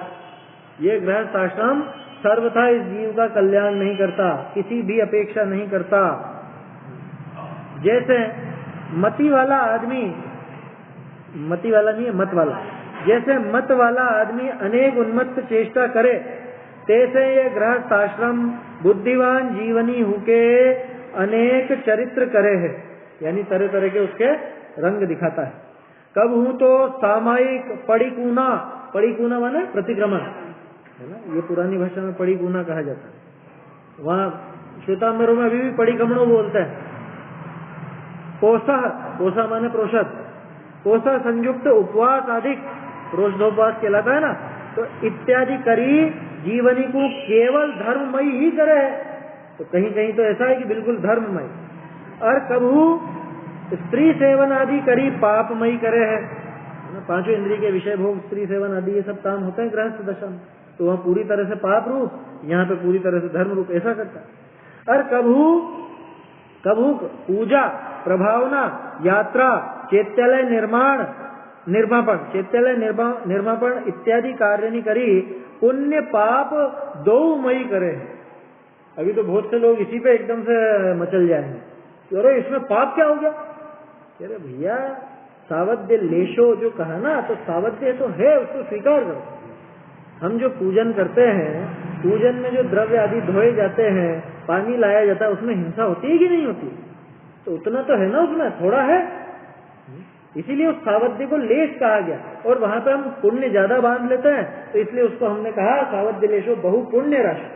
[SPEAKER 1] ये गृहस्थ आश्रम सर्वथा इस जीव का कल्याण नहीं करता, किसी भी अपेक्षा नहीं करता। जैसे मति वाला आदमी, मति वाला नहीं है, मत वाला, जैसे मत वाला आदमी अनेक उन्मत्त चेष्टा करे, तैसे ये गृहस्थ आश्रम बुद्धिवान जीवनी होके अनेक चरित्र करे है, यानी तरह तरह के उसके रंग दिखाता है। कब हूं तो सामायिक पड़िकूना, पड़िकूना माने प्रतिक्रमण है ना, ये पुरानी भाषा में पड़िकूना कहा जाता है। वहाँ श्वेतांबरों में अभी भी पड़िकमणों बोलते हैं। पोषा, पोषा माने प्रोषद, पोषा संयुक्त उपवास अधिक, प्रोषदोपवास कहलाता है ना, तो इत्यादि करी जीवनी को केवल धर्ममयी ही करे है। तो कहीं कहीं तो ऐसा है कि बिल्कुल धर्ममय, और कबू स्त्री सेवन आदि करी पापमयी करे है। पांचों इंद्रिय के विषय भोग, स्त्री सेवन आदि ये सब काम होते हैं गृहस्थ दशा में, तो वहाँ पूरी तरह से पाप रूप, यहाँ पे पूरी तरह से धर्म रूप, ऐसा करता है। और कबू कबू पूजा, प्रभावना, यात्रा, चैत्यालय निर्माण, निर्मापन, चैत्यालय निर्मापन इत्यादि कार्य नहीं करी, पुण्य पाप दो मई करे। अभी तो बहुत से लोग इसी पे एकदम से मचल जाएंगे, अरे इसमें पाप क्या हो गया? अरे भैया सावध्य लेशो जो कहा ना, तो सावध्य तो है, उसको स्वीकार करो। हम जो पूजन करते हैं, पूजन में जो द्रव्य आदि धोए जाते हैं, पानी लाया जाता है, उसमें हिंसा होती है कि नहीं होती? तो उतना तो है ना, उसमें थोड़ा है, इसीलिए उस सावध्य को लेश कहा गया। और वहां पे हम पुण्य ज्यादा बांध लेते हैं, तो इसलिए उसको हमने कहा सावध्य लेशो बहु पुण्य राशि,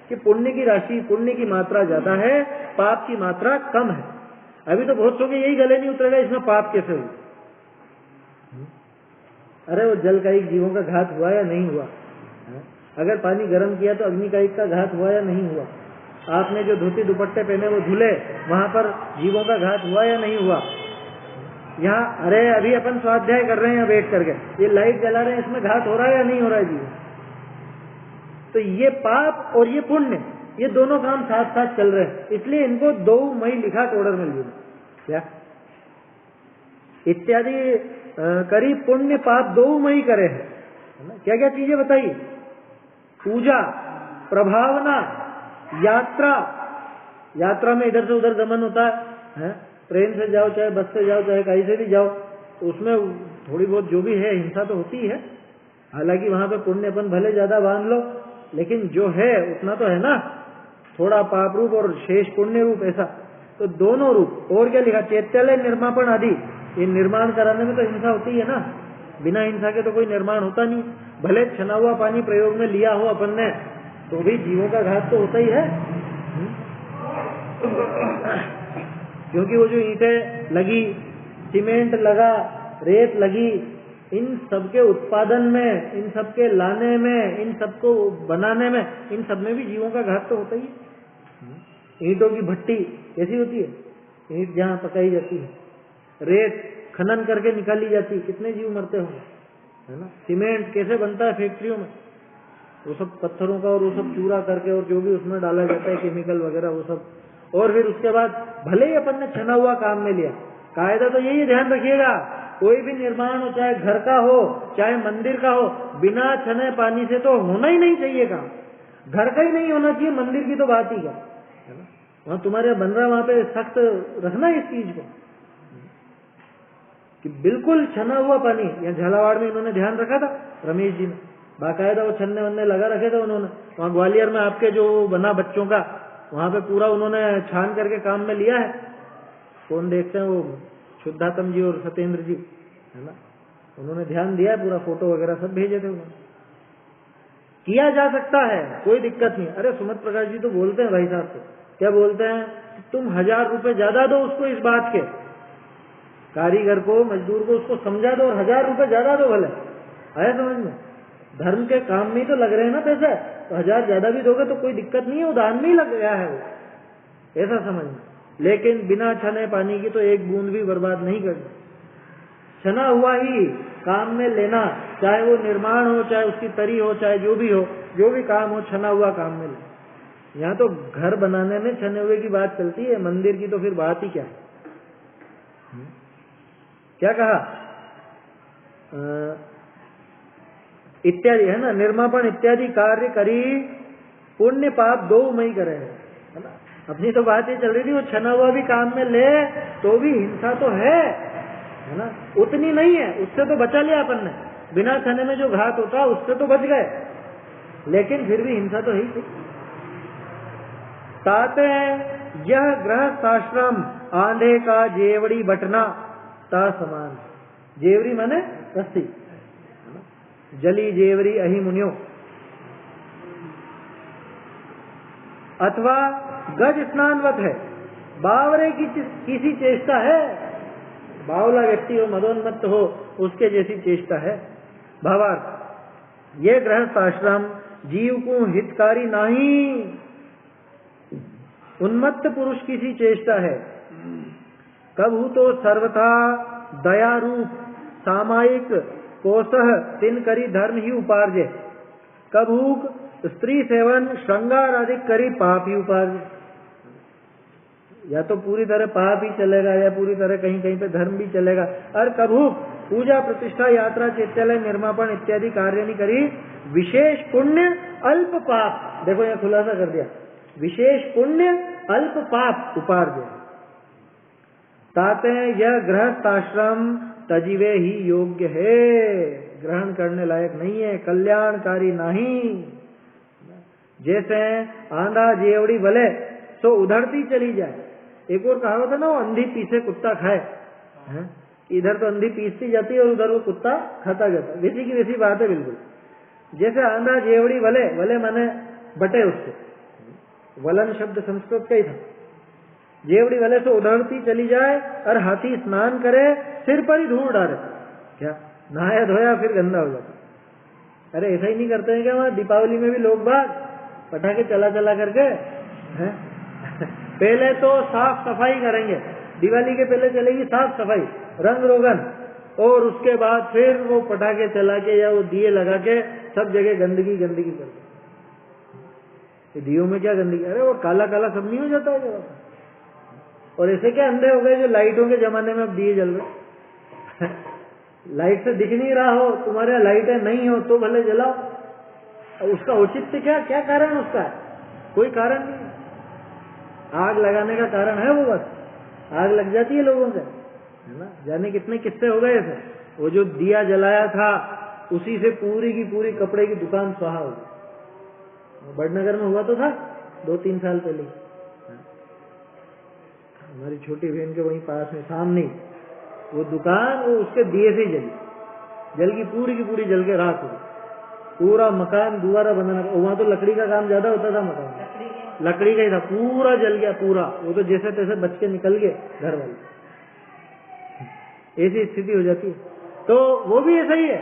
[SPEAKER 1] कि पुण्य की राशि, पुण्य की मात्रा ज्यादा है, पाप की मात्रा कम है। अभी तो बहुत लोग यही गले नहीं उतरेगा इसमें पाप कैसे हुआ। अरे वो जल का एक जीवों का घात हुआ या नहीं हुआ? अगर पानी गर्म किया तो अग्नि का एक का घात हुआ या नहीं हुआ? आपने जो धोती दुपट्टे पहने वो धुले, वहां पर जीवों का घात हुआ या नहीं हुआ? यहाँ अरे अभी अपन स्वाध्याय कर रहे हैं बैठ करके, ये लाइट जला रहे हैं, इसमें घात हो रहा है या नहीं हो रहा है जीव? तो ये पाप और ये पुण्य, ये दोनों काम साथ साथ चल रहे हैं, इसलिए इनको दो मई लिखा टोडर मिल गया क्या? इत्यादि करी पुण्य पाप दो मई करे है। क्या क्या चीजें बताइए? पूजा, प्रभावना, यात्रा, यात्रा में इधर से उधर गमन होता है, ट्रेन से जाओ चाहे बस से जाओ चाहे कहीं से भी जाओ, तो उसमें थोड़ी बहुत जो भी है हिंसा तो होती है। हालांकि वहां पे पुण्य अपन भले ज्यादा बांध लो, लेकिन जो है उतना तो है ना, थोड़ा पाप रूप और शेष पुण्य रूप, ऐसा तो दोनों रूप। और क्या लिखा? चैत्यालय निर्मापन आदि, ये निर्माण कराने में तो हिंसा होती है ना, बिना हिंसा के तो कोई निर्माण होता नहीं। भले छना हुआ पानी प्रयोग में लिया हो अपन ने, तो भी जीवों का घात तो होता ही है, क्योंकि वो जो ईंटें लगी, सीमेंट लगा, रेत लगी, इन सबके उत्पादन में, इन सबके लाने में, इन सबको बनाने में, इन सब में भी जीवों का घात तो होता ही है। ईंटों की भट्टी कैसी होती है? ईंट जहाँ पकाई जाती है, रेत खनन करके निकाली जाती है, कितने जीव मरते होंगे, है ना। सीमेंट कैसे बनता है फैक्ट्रियों में, वो सब पत्थरों का और वो सब चूरा करके और जो भी उसमें डाला जाता है केमिकल वगैरह वो सब, और फिर उसके बाद भले ही अपन ने छना हुआ काम में लिया, कायदा तो यही ध्यान रखिएगा, कोई भी निर्माण हो, चाहे घर का हो चाहे मंदिर का हो, बिना छने पानी से तो होना ही नहीं चाहिए काम। घर का ही नहीं होना चाहिए, मंदिर की तो बात ही क्या, वहां तुम्हारे बन रहा, वहां पे सख्त रखना इस चीज को कि बिल्कुल छना हुआ पानी। यहाँ झालावाड़ में इन्होंने ध्यान रखा था, रमेश जी ने, बाकायदा वो छन्ने वन्ने लगा रखे थे उन्होंने। वहाँ ग्वालियर में आपके जो बना बच्चों का, वहाँ पे पूरा उन्होंने छान करके काम में लिया है। कौन देखते हैं वो शुद्धात्म जी और सत्येंद्र जी, है ना, उन्होंने ध्यान दिया है, पूरा फोटो वगैरह सब भेजे थे उन्होंने। किया जा सकता है, कोई दिक्कत नहीं। अरे सुमित प्रकाश जी तो बोलते हैं भाई साहब से, क्या बोलते हैं, तुम 1000 रुपए ज्यादा दो उसको, इस बात के कारीगर को, मजदूर को, उसको समझा दो, और 1000 रुपए ज्यादा दो, भले आया समझ में, धर्म के काम में ही तो लग रहे हैं ना पैसे, तो 1000 ज्यादा भी दोगे तो कोई दिक्कत नहीं है, वो दान में ही लग गया है वो, ऐसा समझना। लेकिन बिना छने पानी की तो एक बूंद भी बर्बाद नहीं करनी। छना हुआ ही काम में लेना, चाहे वो निर्माण हो, चाहे उसकी तरी हो, चाहे जो भी हो, जो भी काम हो, छना हुआ काम में ले। यहाँ तो घर बनाने में छने हुए की बात चलती है, मंदिर की तो फिर बात ही क्या है। क्या कहा, इत्यादि, है ना, निर्मापन इत्यादि कार्य करी पुण्य पाप दो मई करे, है ना। अपनी तो बात ये चल रही थी, वो छना हुआ भी काम में ले तो भी हिंसा तो है ना, उतनी नहीं है, उससे तो बचा लिया अपन ने, बिना छने में जो घात होता उससे तो बच गए, लेकिन फिर भी हिंसा तो है ही। ताते यह गृहस्थाश्रम आंधे का जेवड़ी बटना ता समान। जेवरी माने रस्सी, जली जेवरी अहि मुनियो, अथवा गज स्नानवत है, बावरे की किसी चेष्टा है, बावला व्यक्ति हो, मदोन्मत्त हो, उसके जैसी चेष्टा है। भावार्थ, ये गृहस्थाश्रम जीव को हितकारी नहीं, उन्मत्त पुरुष की सी चेष्टा है। कबहू तो सर्वथा दया रूप सामायिक कोसह तिन करी धर्म ही उपार्जे, कबहू स्त्री सेवन श्रृंगार अधिक करी पाप ही उपार्जे। या तो पूरी तरह पाप ही चलेगा, या पूरी तरह कहीं कहीं पे धर्म भी चलेगा। और कबहू पूजा प्रतिष्ठा यात्रा चैत्यालय निर्मापन इत्यादि कार्य नहीं करी, विशेष पुण्य अल्प पाप, देखो यह खुलासा कर दिया, विशेष पुण्य अल्प पाप उपार्जन। ताते यह गृहस्थाश्रम तजीवे ही योग्य है, ग्रहण करने लायक नहीं है, कल्याणकारी नहीं। जैसे आंधा जेवड़ी भले तो उधरती चली जाए। एक और कहावत है ना, वो अंधी पीछे कुत्ता खाए, इधर तो अंधी पीसती जाती है और उधर वो कुत्ता खाता जाता है, वैसी की वैसी बात है बिल्कुल। जैसे आंधा जेवड़ी भले, भले माने बटे उससे, वलन शब्द संस्कृत का ही था, जेवड़ी भले से उधरती चली जाए, और हाथी स्नान करे सिर पर ही धूल डाले, क्या नहाया धोया फिर गंदा हो जाता। अरे ऐसा ही नहीं करते हैं क्या वहां दीपावली में भी लोग बाग पटाखे चला चला करके हैं? पहले तो साफ सफाई करेंगे, दिवाली के पहले चलेगी साफ सफाई, रंग रोगन, और उसके बाद फिर वो पटाखे चला के या वो दिए लगा के सब जगह गंदगी गंदगी करते। दियों में क्या गंदगी, अरे वो काला काला सब नहीं हो जाता है जरा। और ऐसे क्या अंधे हो गए जो लाइटों के जमाने में अब दिए जल रहे लाइट से दिख नहीं रहा हो, तुम्हारे लाइटें नहीं हो तो भले जलाओ, उसका औचित्य क्या, क्या कारण उसका है? कोई कारण नहीं। आग लगाने का कारण है वो, बस आग लग जाती है लोगों से, है ना। जाने कितने किस्से हो गए थे, वो जो दिया जलाया था उसी से पूरी की पूरी कपड़े की दुकान स्वाहा हो गई। बड़नगर में हुआ तो था 2-3 साल पहले, हमारी छोटी बहन के वहीं पास में सामने वो दुकान, वो उसके दिए से जल की पूरी जल के राख हो गई। पूरा मकान दोबारा बनाना, वहां तो लकड़ी का काम ज्यादा होता था, मकान लकड़ी का ही था, पूरा जल गया पूरा। वो तो जैसे तैसे बच के निकल गए घर वाले, ऐसी स्थिति हो जाती है। तो वो भी ऐसा ही है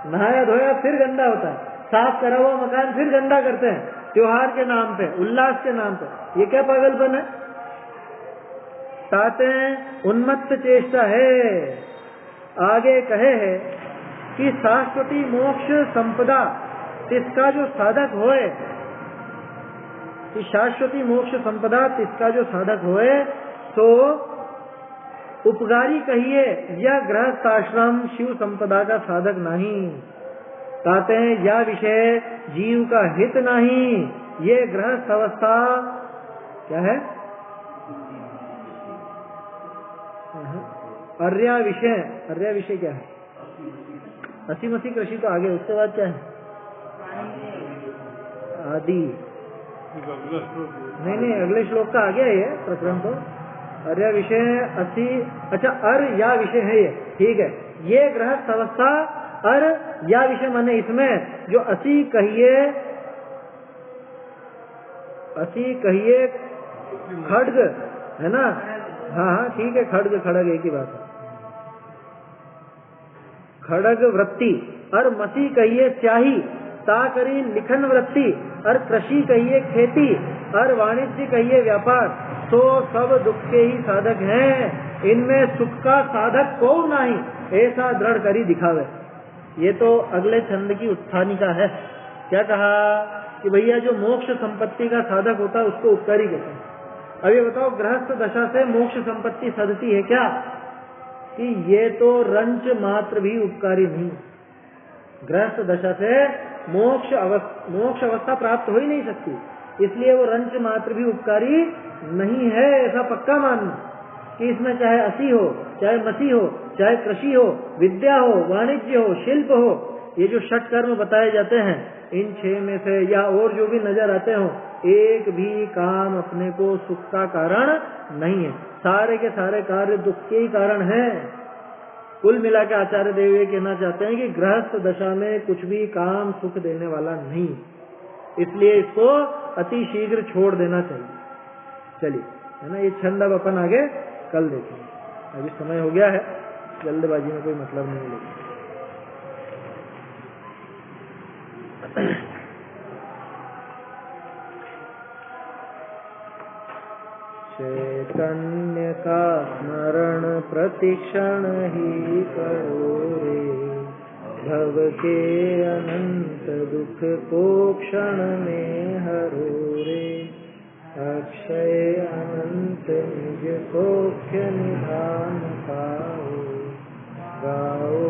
[SPEAKER 1] नहाया धोया फिर गंदा होता है, साफ करा हुआ मकान फिर गंदा करते हैं, त्योहार के नाम पे, उल्लास के नाम पे। ये क्या पागलपन है? ताते उन्मत्त चेष्टा है। आगे कहे है कि शाश्वती मोक्ष संपदा तिसका जो साधक होए, कि शाश्वती मोक्ष संपदा तिसका जो साधक होए, तो उपकारी कहिए यह गृहस्थाश्रम शिव संपदा का साधक नहीं। कहते हैं यह विषय जीव का हित नहीं, ये गृहस्थ अवस्था क्या है? अर्या विषय क्या है? असी मसी कृषि तो आगे, उसके बाद क्या है? आदि। नहीं, अगले श्लोक का आ गया ये प्रकरण तो। अर्य विषय असी, अच्छा अर या विषय है ये, ठीक है। ये गृहस्थ अवस्था अर या विषय माने इसमें जो असी कहिए खड्ग है ना, हाँ ठीक है, खड्ग एक ही बात है। खड्ग वृत्ति और मसी कहिए स्याही, ता करी लिखन वृत्ति और कृषि कहिए खेती और वाणिज्य कहिए व्यापार, तो सब दुख के ही साधक हैं, इनमें सुख का साधक को नहीं, ऐसा दृढ़ करी दिखावे। ये तो अगले छंद की उत्थानिका है। क्या कहा कि भैया जो मोक्ष संपत्ति का साधक होता है उसको उपकारी कहते हैं। अब ये बताओ, गृहस्थ दशा से मोक्ष संपत्ति सदती है क्या? कि ये तो रंच मात्र भी उपकारी नहीं। गृहस्थ दशा से मोक्ष अवस्था प्राप्त हो ही नहीं सकती, इसलिए वो रंच मात्र भी उपकारी नहीं है, ऐसा पक्का मानना कि इसमें चाहे असी हो, चाहे मसी हो, चाहे कृषि हो, विद्या हो, वाणिज्य हो, शिल्प हो, ये जो षट कर्म बताए जाते हैं इन 6 में से या और जो भी नजर आते हो, एक भी काम अपने को सुख का कारण नहीं है। सारे के सारे कार्य दुख के ही कारण हैं। कुल मिला के आचार्य देव ये कहना चाहते हैं कि गृहस्थ दशा में कुछ भी काम सुख देने वाला नहीं, इसलिए इसको अति शीघ्र छोड़ देना चाहिए। चलिए, है ना, ये छंद अब अपन आगे कल देखेंगे, अभी समय हो गया है, जल्दबाजी में कोई मतलब नहीं लेगा। चैतन्य का स्मरण प्रतिक्षण ही करो रे, भव के अनंत दुख को क्षण में हरो रे, अक्षय अनंत निज सौख्य निधान पाओ, गाओ